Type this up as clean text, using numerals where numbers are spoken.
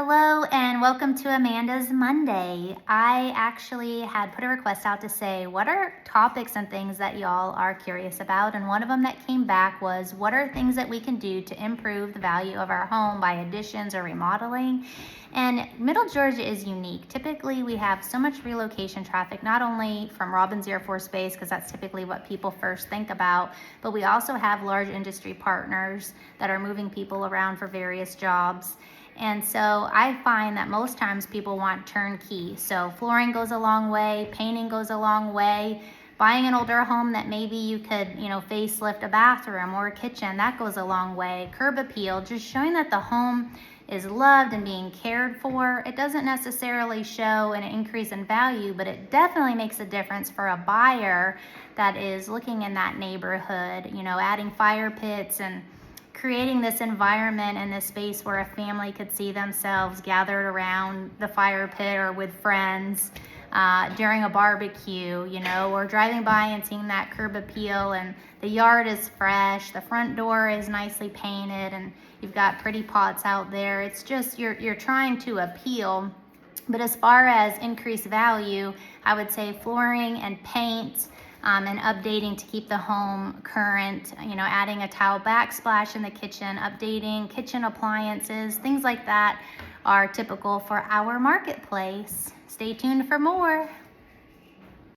Hello and welcome to Amanda's Monday. I actually had put a request out to say what are topics and things that y'all are curious about, and one of them that came back was what are things that we can do to improve the value of our home by additions or remodeling. And Middle Georgia is unique. Typically we have so much relocation traffic, not only from Robins Air Force Base, because that's typically what people first think about, but we also have large industry partners that are moving people around for various jobs. And so I find that most times people want turnkey. So flooring goes a long way, painting goes a long way, buying an older home that maybe you could, facelift a bathroom or a kitchen, that goes a long way. Curb appeal, just showing that the home is loved and being cared for. It doesn't necessarily show an increase in value, but it definitely makes a difference for a buyer that is looking in that neighborhood, adding fire pits and creating this environment and this space where a family could see themselves gathered around the fire pit or with friends during a barbecue, or driving by and seeing that curb appeal and the yard is fresh, the front door is nicely painted, and you've got pretty pots out there. It's just you're trying to appeal. But as far as increased value, I would say flooring and paint, and updating to keep the home current, adding a tile backsplash in the kitchen, updating kitchen appliances, things like that are typical for our marketplace. Stay tuned for more.